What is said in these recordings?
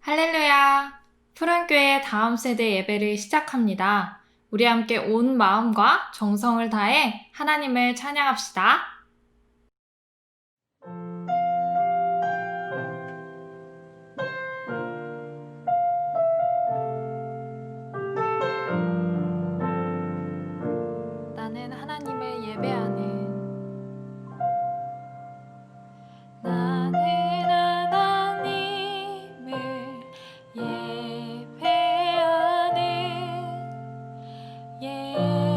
할렐루야! 푸른교회 다음 세대 예배를 시작합니다. 우리 함께 온 마음과 정성을 다해 하나님을 찬양합시다. 나는 하나님을 예배하는 나는 하나님을 예배하는 예배자입니다.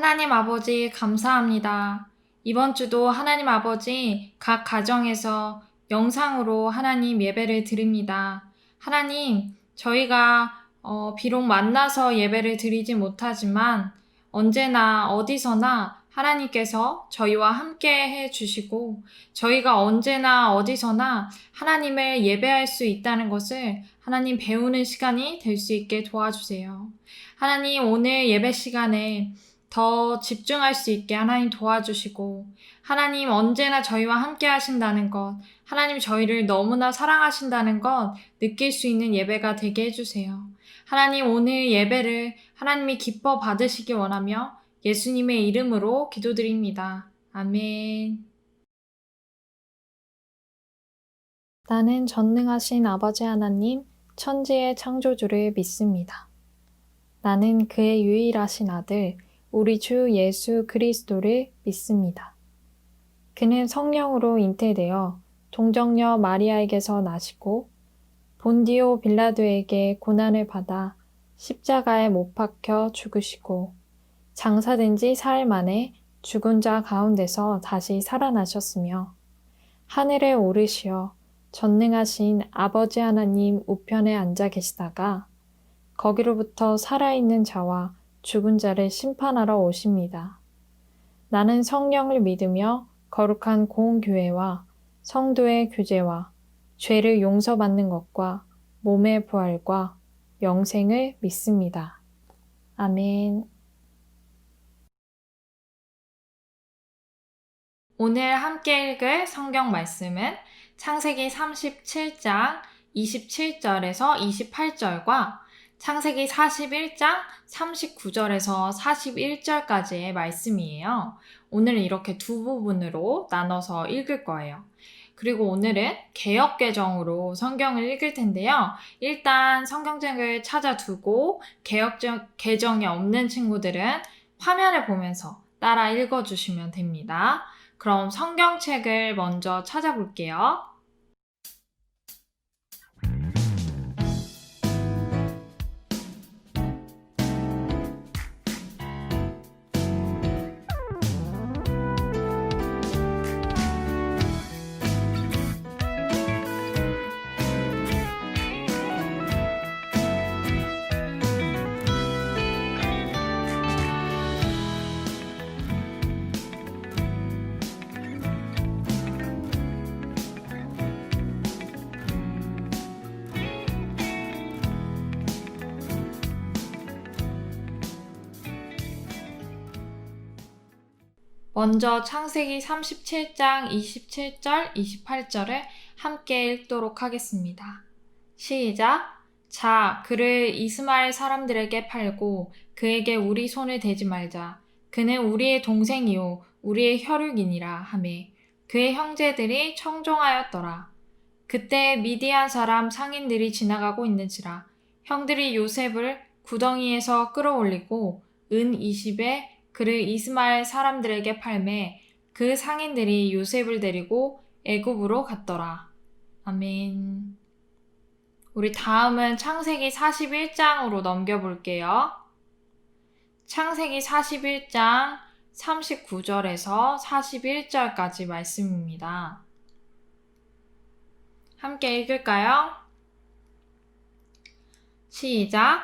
하나님 아버지 감사합니다. 이번 주도 하나님 아버지 각 가정에서 영상으로 하나님 예배를 드립니다. 하나님, 저희가 비록 만나서 예배를 드리지 못하지만 언제나 어디서나 하나님께서 저희와 함께 해 주시고 저희가 언제나 어디서나 하나님을 예배할 수 있다는 것을 하나님 배우는 시간이 될 수 있게 도와주세요. 하나님, 오늘 예배 시간에 더 집중할 수 있게 하나님 도와주시고 하나님 언제나 저희와 함께 하신다는 것, 하나님 저희를 너무나 사랑하신다는 것 느낄 수 있는 예배가 되게 해주세요. 하나님, 오늘 예배를 하나님이 기뻐 받으시기 원하며 예수님의 이름으로 기도드립니다. 아멘. 나는 전능하신 아버지 하나님, 천지의 창조주를 믿습니다. 나는 그의 유일하신 아들, 우리 주 예수 그리스도를 믿습니다. 그는 성령으로 잉태되어 동정녀 마리아에게서 나시고 본디오 빌라도에게 고난을 받아 십자가에 못 박혀 죽으시고 장사된 지 사흘 만에 죽은 자 가운데서 다시 살아나셨으며 하늘에 오르시어 전능하신 아버지 하나님 우편에 앉아 계시다가 거기로부터 살아있는 자와 죽은 자를 심판하러 오십니다. 나는 성령을 믿으며 거룩한 공교회와 성도의 교제와 죄를 용서받는 것과 몸의 부활과 영생을 믿습니다. 아멘. 오늘 함께 읽을 성경 말씀은 창세기 37장 27절에서 28절과 창세기 41장 39절에서 41절까지의 말씀이에요. 오늘은 이렇게 두 부분으로 나눠서 읽을 거예요. 그리고 오늘은 개역개정으로 성경을 읽을 텐데요. 일단 성경책을 찾아두고 개역개정이 없는 친구들은 화면을 보면서 따라 읽어주시면 됩니다. 그럼 성경책을 먼저 찾아볼게요. 먼저 창세기 37장 27절, 28절을 함께 읽도록 하겠습니다. 시작! 자, 그를 이스마엘 사람들에게 팔고 그에게 우리 손을 대지 말자. 그는 우리의 동생이요 우리의 혈육이니라 하매 그의 형제들이 청종하였더라. 그때 미디안 사람 상인들이 지나가고 있는지라 형들이 요셉을 구덩이에서 끌어올리고 은 20에 그를 이스마엘 사람들에게 팔매 그 상인들이 요셉을 데리고 애굽으로 갔더라. 아멘. 우리 다음은 창세기 41장으로 넘겨볼게요. 창세기 41장 39절에서 41절까지 말씀입니다. 함께 읽을까요? 시작!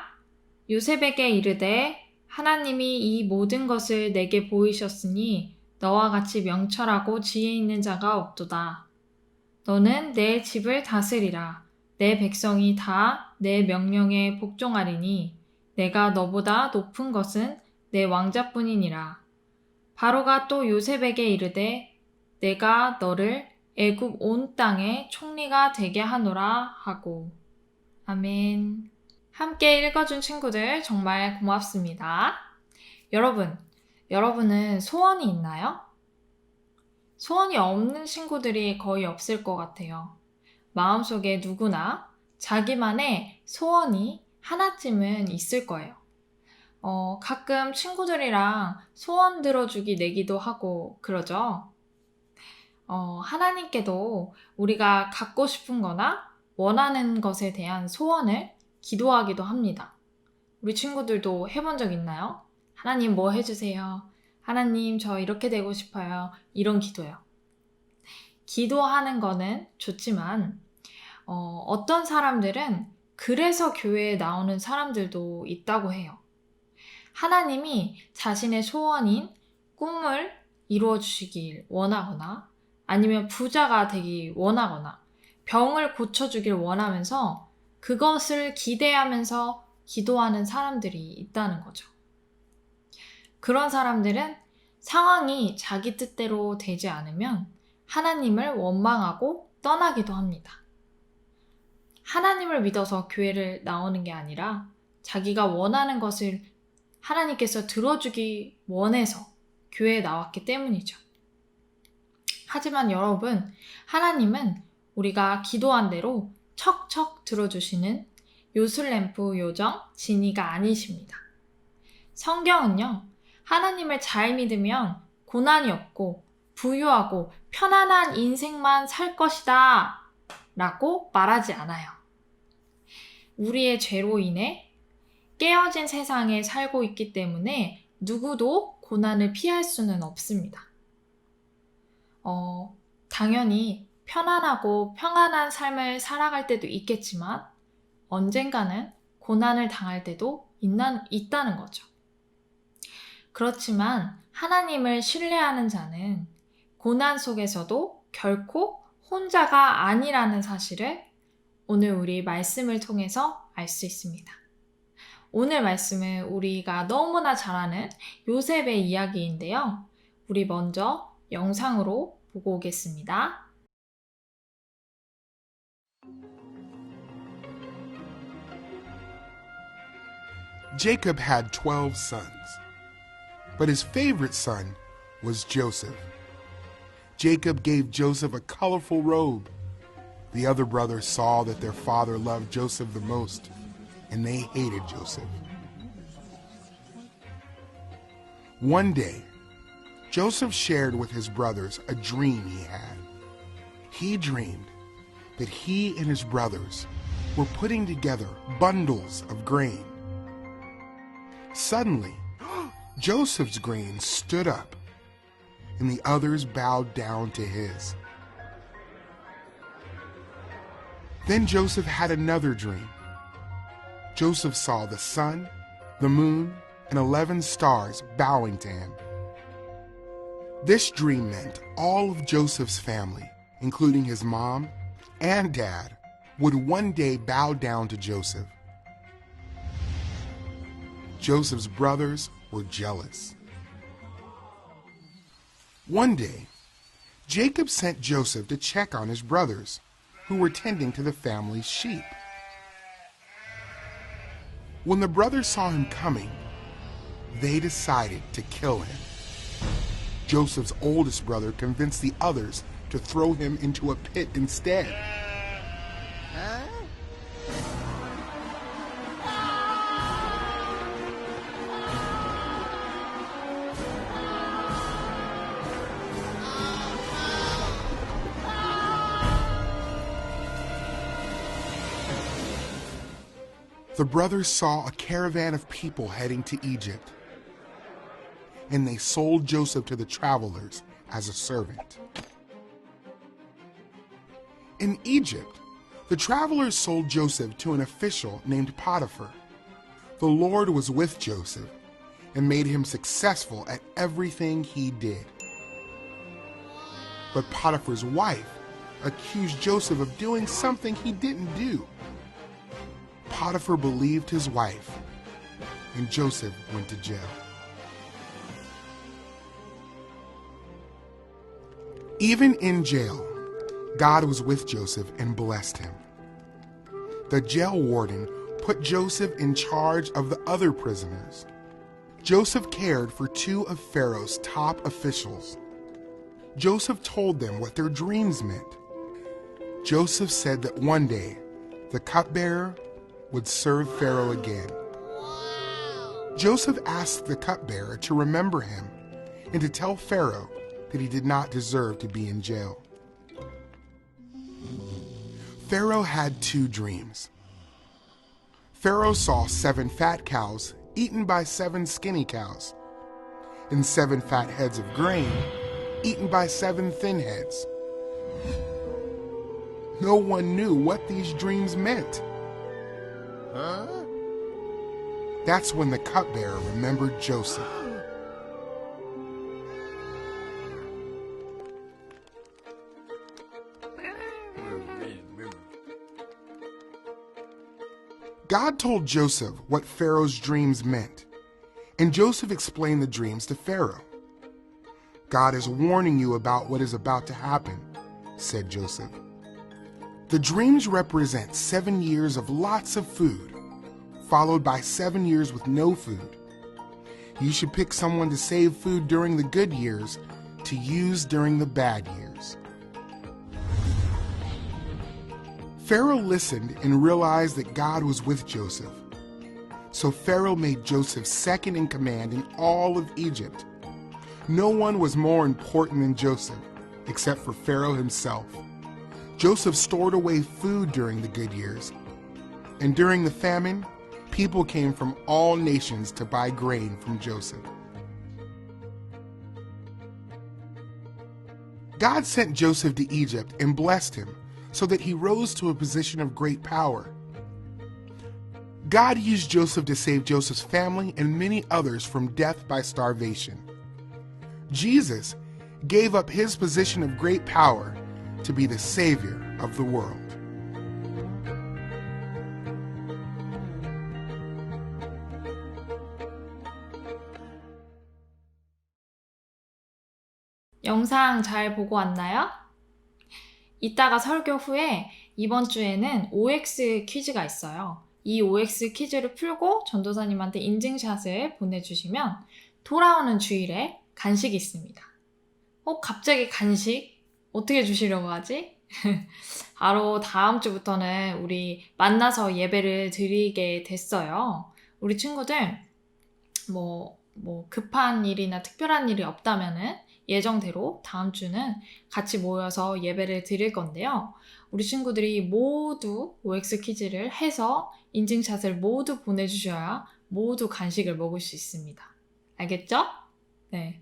요셉에게 이르되 하나님이 이 모든 것을 내게 보이셨으니 너와 같이 명철하고 지혜 있는 자가 없도다. 너는 내 집을 다스리라. 내 백성이 다 내 명령에 복종하리니 내가 너보다 높은 것은 내 왕자뿐이니라. 바로가 또 요셉에게 이르되 내가 너를 애굽 온 땅의 총리가 되게 하노라 하고. 아멘. 함께 읽어준 친구들 정말 고맙습니다. 여러분은 소원이 있나요? 소원이 없는 친구들이 거의 없을 것 같아요. 마음속에 누구나 자기만의 소원이 하나쯤은 있을 거예요. 가끔 친구들이랑 소원 들어주기 내기도 하고 그러죠. 하나님께도 우리가 갖고 싶은 거나 원하는 것에 대한 소원을 기도하기도 합니다. 우리 친구들도 해본 적 있나요? 하나님 뭐 해주세요. 하나님, 저 이렇게 되고 싶어요. 이런 기도요. 기도하는 거는 좋지만 어떤 사람들은 그래서 교회에 나오는 사람들도 있다고 해요. 하나님이 자신의 소원인 꿈을 이루어 주시길 원하거나 아니면 부자가 되기 원하거나 병을 고쳐주길 원하면서 그것을 기대하면서 기도하는 사람들이 있다는 거죠. 그런 사람들은 상황이 자기 뜻대로 되지 않으면 하나님을 원망하고 떠나기도 합니다. 하나님을 믿어서 교회를 나오는 게 아니라 자기가 원하는 것을 하나님께서 들어주기 원해서 교회에 나왔기 때문이죠. 하지만 여러분, 하나님은 우리가 기도한 대로 척척 들어주시는 요술램프 요정 지니가 아니십니다. 성경은요, 하나님을 잘 믿으면 고난이 없고 부유하고 편안한 인생만 살 것이다 라고 말하지 않아요. 우리의 죄로 인해 깨어진 세상에 살고 있기 때문에 누구도 고난을 피할 수는 없습니다. 당연히 편안하고 평안한 삶을 살아갈 때도 있겠지만 언젠가는 고난을 당할 때도 있다는 거죠. 그렇지만 하나님을 신뢰하는 자는 고난 속에서도 결코 혼자가 아니라는 사실을 오늘 우리 말씀을 통해서 알 수 있습니다. 오늘 말씀은 우리가 너무나 잘 아는 요셉의 이야기인데요. 우리 먼저 영상으로 보고 오겠습니다. Jacob had 12 sons, but his favorite son was Joseph. Jacob gave Joseph a colorful robe. The other brothers saw that their father loved Joseph the most, and they hated Joseph. One day, Joseph shared with his brothers a dream he had. He dreamed that he and his brothers were putting together bundles of grain. Suddenly, Joseph's grain stood up, and the others bowed down to his. Then Joseph had another dream. Joseph saw the sun, the moon, and 11 stars bowing to him. This dream meant all of Joseph's family, including his mom and dad, would one day bow down to Joseph. Joseph's brothers were jealous. One day, Jacob sent Joseph to check on his brothers, who were tending to the family's sheep. When the brothers saw him coming, they decided to kill him. Joseph's oldest brother convinced the others to throw him into a pit instead. The brothers saw a caravan of people heading to Egypt, and they sold Joseph to the travelers as a servant. In Egypt, the travelers sold Joseph to an official named Potiphar. The Lord was with Joseph and made him successful at everything he did. But Potiphar's wife accused Joseph of doing something he didn't do. Potiphar believed his wife, and Joseph went to jail. Even in jail, God was with Joseph and blessed him. The jail warden put Joseph in charge of the other prisoners. Joseph cared for two of Pharaoh's top officials. Joseph told them what their dreams meant. Joseph said that one day the cupbearer would serve Pharaoh again. Joseph asked the cupbearer to remember him and to tell Pharaoh that he did not deserve to be in jail. Pharaoh had two dreams. Pharaoh saw 7 fat cows eaten by 7 skinny cows, and 7 fat heads of grain eaten by 7 thin heads. No one knew what these dreams meant. That's when the cupbearer remembered Joseph. God told Joseph what Pharaoh's dreams meant, and Joseph explained the dreams to Pharaoh. God is warning you about what is about to happen, said Joseph. The dreams represent 7 years of lots of food, followed by 7 years with no food. You should pick someone to save food during the good years to use during the bad years. Pharaoh listened and realized that God was with Joseph. So Pharaoh made Joseph second in command in all of Egypt. No one was more important than Joseph, except for Pharaoh himself. Joseph stored away food during the good years, and during the famine, people came from all nations to buy grain from Joseph. God sent Joseph to Egypt and blessed him so that he rose to a position of great power. God used Joseph to save Joseph's family and many others from death by starvation. Jesus gave up his position of great power to be the Savior of the world. 영상 잘 보고 왔나요? 이따가 설교 후에 이번 주에는 OX 퀴즈가 있어요. 이 OX 퀴즈를 풀고 전도사님한테 인증샷을 보내주시면 돌아오는 주일에 간식이 있습니다. 갑자기 간식? 어떻게 주시려고 하지? 바로 다음 주부터는 우리 만나서 예배를 드리게 됐어요. 우리 친구들 급한 일이나 특별한 일이 없다면은 예정대로 다음 주는 같이 모여서 예배를 드릴 건데요. 우리 친구들이 모두 OX 퀴즈를 해서 인증샷을 모두 보내주셔야 모두 간식을 먹을 수 있습니다. 알겠죠? 네.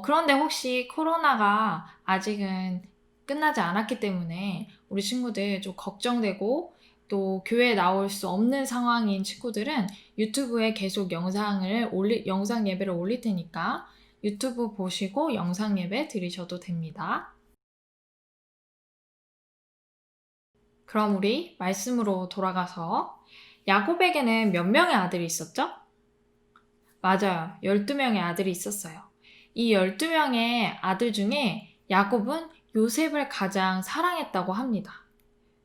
그런데 혹시 코로나가 아직은 끝나지 않았기 때문에 우리 친구들 좀 걱정되고 또 교회에 나올 수 없는 상황인 친구들은 유튜브에 계속 영상 예배를 올릴 테니까 유튜브 보시고 영상 예배 드리셔도 됩니다. 그럼 우리 말씀으로 돌아가서 야곱에게는 몇 명의 아들이 있었죠? 맞아요. 12명의 아들이 있었어요. 이 12명의 아들 중에 야곱은 요셉을 가장 사랑했다고 합니다.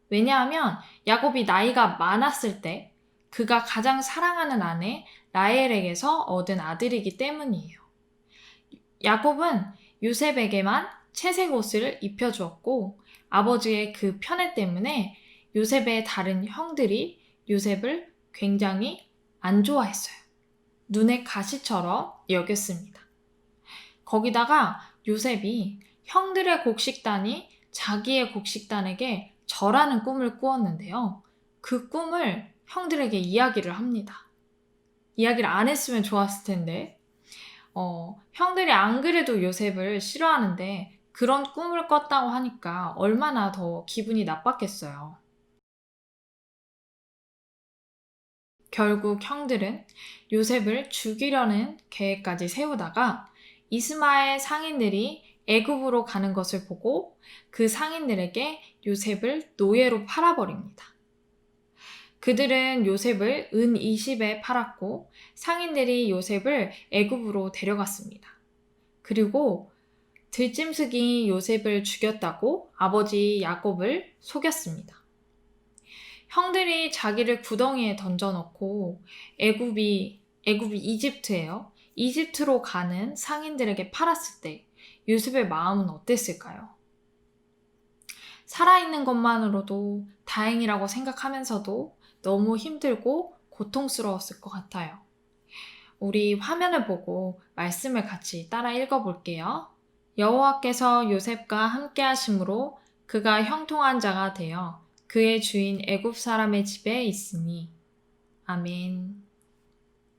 왜냐하면 야곱이 나이가 많았을 때 그가 가장 사랑하는 아내 라헬에게서 얻은 아들이기 때문이에요. 야곱은 요셉에게만 채색 옷을 입혀주었고 아버지의 그 편애 때문에 요셉의 다른 형들이 요셉을 굉장히 안 좋아했어요. 눈의 가시처럼 여겼습니다. 거기다가 요셉이 형들의 곡식단이 자기의 곡식단에게 절하는 꿈을 꾸었는데요. 그 꿈을 형들에게 이야기를 합니다. 이야기를 안 했으면 좋았을 텐데 형들이 안 그래도 요셉을 싫어하는데 그런 꿈을 꿨다고 하니까 얼마나 더 기분이 나빴겠어요. 결국 형들은 요셉을 죽이려는 계획까지 세우다가 이스마엘 상인들이 애굽으로 가는 것을 보고 그 상인들에게 요셉을 노예로 팔아버립니다. 그들은 요셉을 은 20에 팔았고 상인들이 요셉을 애굽으로 데려갔습니다. 그리고 들짐승이 요셉을 죽였다고 아버지 야곱을 속였습니다. 형들이 자기를 구덩이에 던져놓고 애굽이 이집트예요. 이집트로 가는 상인들에게 팔았을 때 요셉의 마음은 어땠을까요? 살아있는 것만으로도 다행이라고 생각하면서도 너무 힘들고 고통스러웠을 것 같아요. 우리 화면을 보고 말씀을 같이 따라 읽어볼게요. 여호와께서 요셉과 함께 하심으로 그가 형통한 자가 되어 그의 주인 애굽 사람의 집에 있으니. 아멘.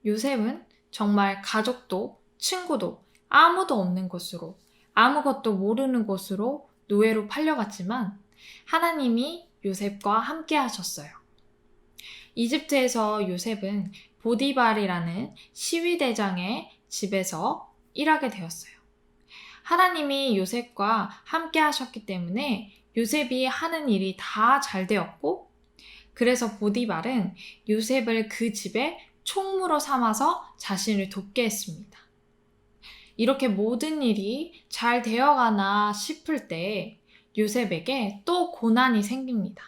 요셉은 정말 가족도 친구도 아무도 없는 곳으로, 아무것도 모르는 곳으로 노예로 팔려갔지만 하나님이 요셉과 함께 하셨어요. 이집트에서 요셉은 보디발이라는 시위대장의 집에서 일하게 되었어요. 하나님이 요셉과 함께 하셨기 때문에 요셉이 하는 일이 다 잘 되었고, 그래서 보디발은 요셉을 그 집에 총무로 삼아서 자신을 돕게 했습니다. 이렇게 모든 일이 잘 되어가나 싶을 때 요셉에게 또 고난이 생깁니다.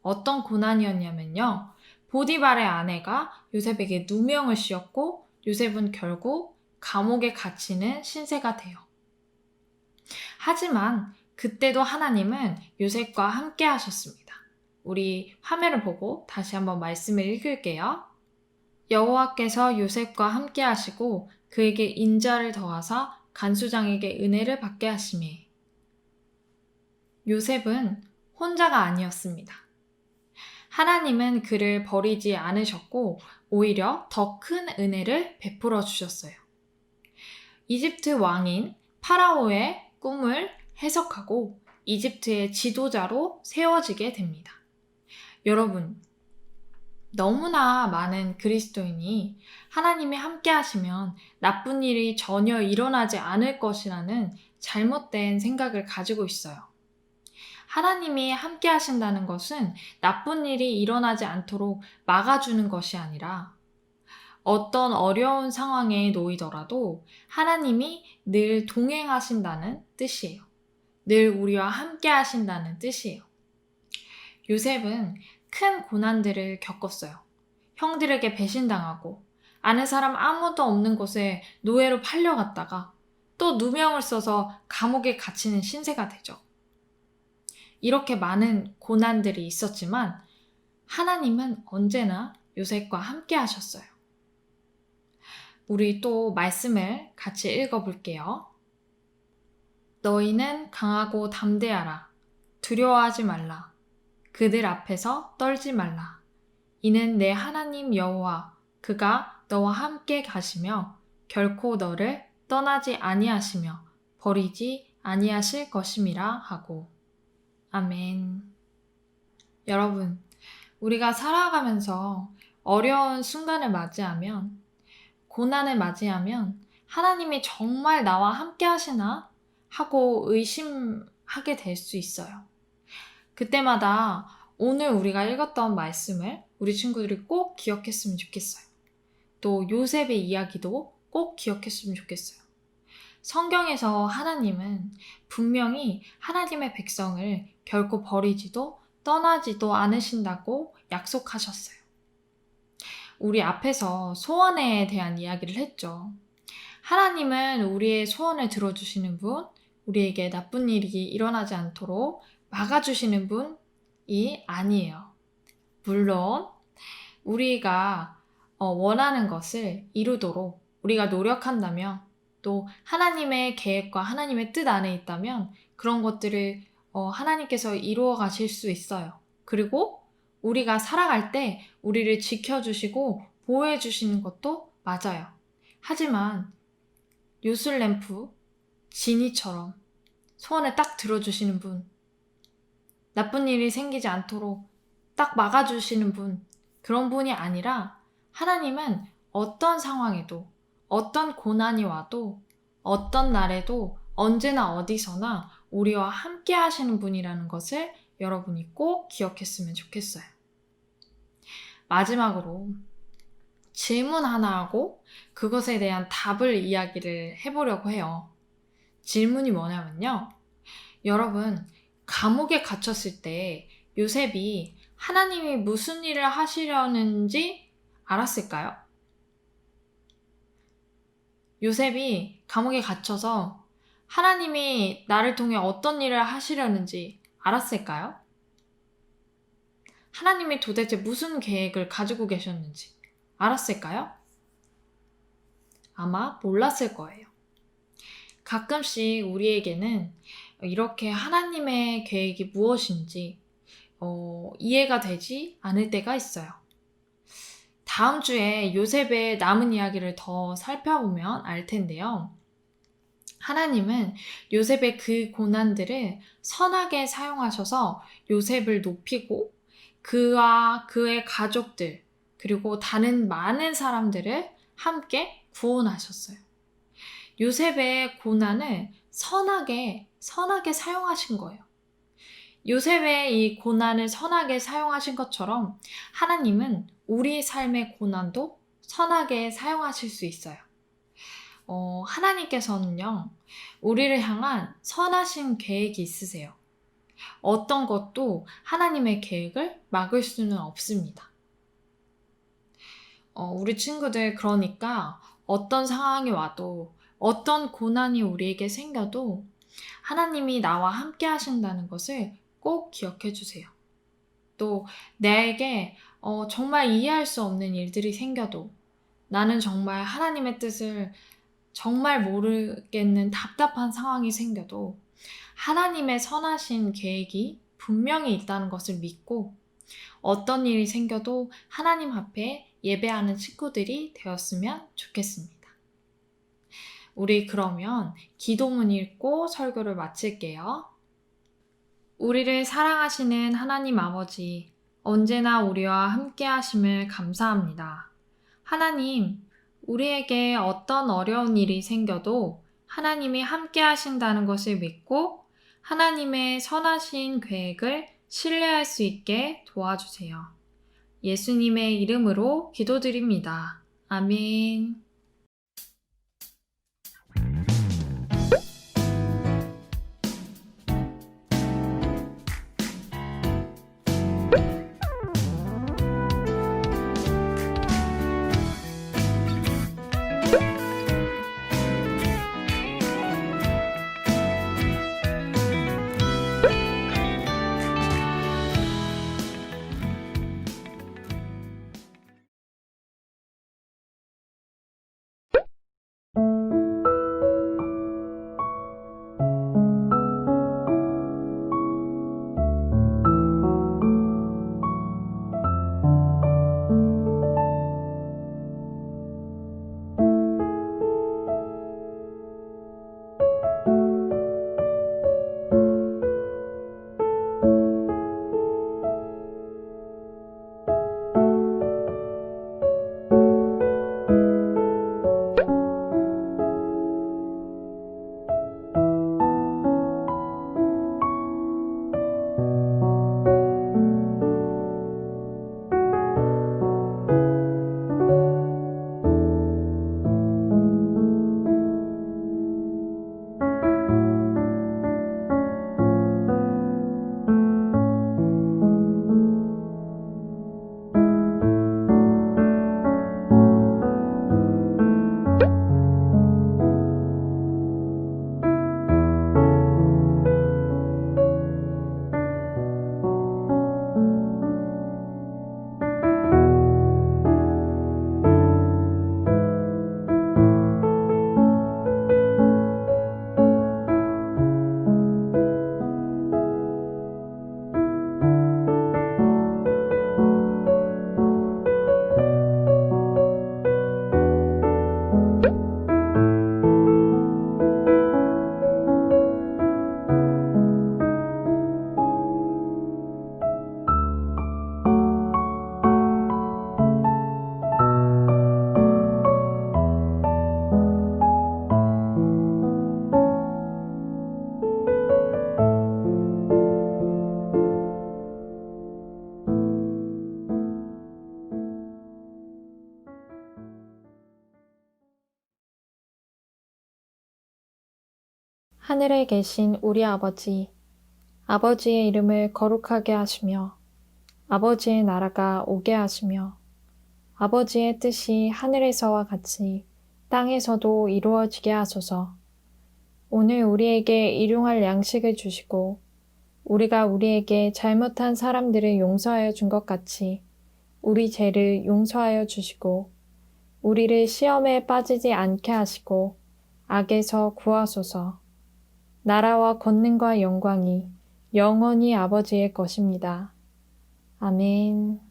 어떤 고난이었냐면요. 보디발의 아내가 요셉에게 누명을 씌웠고 요셉은 결국 감옥에 갇히는 신세가 돼요. 하지만 그때도 하나님은 요셉과 함께 하셨습니다. 우리 화면을 보고 다시 한번 말씀을 읽을게요. 여호와께서 요셉과 함께 하시고 그에게 인자를 더하사 간수장에게 은혜를 받게 하시매. 요셉은 혼자가 아니었습니다. 하나님은 그를 버리지 않으셨고 오히려 더 큰 은혜를 베풀어 주셨어요. 이집트 왕인 파라오의 꿈을 해석하고 이집트의 지도자로 세워지게 됩니다. 여러분, 너무나 많은 그리스도인이 하나님이 함께 하시면 나쁜 일이 전혀 일어나지 않을 것이라는 잘못된 생각을 가지고 있어요. 하나님이 함께 하신다는 것은 나쁜 일이 일어나지 않도록 막아주는 것이 아니라 어떤 어려운 상황에 놓이더라도 하나님이 늘 동행하신다는 뜻이에요. 늘 우리와 함께 하신다는 뜻이에요. 요셉은 큰 고난들을 겪었어요. 형들에게 배신당하고 아는 사람 아무도 없는 곳에 노예로 팔려갔다가 또 누명을 써서 감옥에 갇히는 신세가 되죠. 이렇게 많은 고난들이 있었지만 하나님은 언제나 요셉과 함께 하셨어요. 우리 또 말씀을 같이 읽어볼게요. 너희는 강하고 담대하라. 두려워하지 말라. 그들 앞에서 떨지 말라. 이는 내 하나님 여호와 그가 너와 함께 가시며 결코 너를 떠나지 아니하시며 버리지 아니하실 것임이라 하고. 아멘. 여러분, 우리가 살아가면서 어려운 순간을 맞이하면, 고난을 맞이하면 하나님이 정말 나와 함께 하시나 하고 의심하게 될 수 있어요. 그때마다 오늘 우리가 읽었던 말씀을 우리 친구들이 꼭 기억했으면 좋겠어요. 또 요셉의 이야기도 꼭 기억했으면 좋겠어요. 성경에서 하나님은 분명히 하나님의 백성을 결코 버리지도 떠나지도 않으신다고 약속하셨어요. 우리 앞에서 소원에 대한 이야기를 했죠. 하나님은 우리의 소원을 들어주시는 분, 우리에게 나쁜 일이 일어나지 않도록 막아주시는 분이 아니에요. 물론 우리가 원하는 것을 이루도록 우리가 노력한다면 또 하나님의 계획과 하나님의 뜻 안에 있다면 그런 것들을 하나님께서 이루어 가실 수 있어요. 그리고 우리가 살아갈 때 우리를 지켜주시고 보호해 주시는 것도 맞아요. 하지만 요술램프 지니처럼 소원을 딱 들어주시는 분, 나쁜 일이 생기지 않도록 딱 막아주시는 분, 그런 분이 아니라 하나님은 어떤 상황에도 어떤 고난이 와도 어떤 날에도 언제나 어디서나 우리와 함께 하시는 분이라는 것을 여러분이 꼭 기억했으면 좋겠어요. 마지막으로 질문 하나 하고 그것에 대한 답을 이야기를 해보려고 해요. 질문이 뭐냐면요. 여러분, 감옥에 갇혔을 때 요셉이 하나님이 무슨 일을 하시려는지 알았을까요? 요셉이 감옥에 갇혀서 하나님이 나를 통해 어떤 일을 하시려는지 알았을까요? 하나님이 도대체 무슨 계획을 가지고 계셨는지 알았을까요? 아마 몰랐을 거예요. 가끔씩 우리에게는 이렇게 하나님의 계획이 무엇인지 이해가 되지 않을 때가 있어요. 다음 주에 요셉의 남은 이야기를 더 살펴보면 알 텐데요. 하나님은 요셉의 그 고난들을 선하게 사용하셔서 요셉을 높이고 그와 그의 가족들 그리고 다른 많은 사람들을 함께 구원하셨어요. 요셉의 고난을 선하게 사용하신 거예요. 요셉의 이 고난을 선하게 사용하신 것처럼 하나님은 우리의 삶의 고난도 선하게 사용하실 수 있어요. 하나님께서는요, 우리를 향한 선하신 계획이 있으세요. 어떤 것도 하나님의 계획을 막을 수는 없습니다. 우리 친구들, 그러니까 어떤 상황이 와도, 어떤 고난이 우리에게 생겨도 하나님이 나와 함께 하신다는 것을 꼭 기억해 주세요. 또 나에게 정말 이해할 수 없는 일들이 생겨도 나는 정말 하나님의 뜻을 정말 모르겠는 답답한 상황이 생겨도 하나님의 선하신 계획이 분명히 있다는 것을 믿고 어떤 일이 생겨도 하나님 앞에 예배하는 친구들이 되었으면 좋겠습니다. 우리 그러면 기도문 읽고 설교를 마칠게요. 우리를 사랑하시는 하나님 아버지, 언제나 우리와 함께 하심을 감사합니다. 하나님, 우리에게 어떤 어려운 일이 생겨도 하나님이 함께 하신다는 것을 믿고 하나님의 선하신 계획을 신뢰할 수 있게 도와주세요. 예수님의 이름으로 기도드립니다. 아멘. 하늘에 계신 우리 아버지, 아버지의 이름을 거룩하게 하시며 아버지의 나라가 오게 하시며 아버지의 뜻이 하늘에서와 같이 땅에서도 이루어지게 하소서. 오늘 우리에게 일용할 양식을 주시고 우리가 우리에게 잘못한 사람들을 용서하여 준 것 같이 우리 죄를 용서하여 주시고 우리를 시험에 빠지지 않게 하시고 악에서 구하소서. 나라와 권능과 영광이 영원히 아버지의 것입니다. 아멘.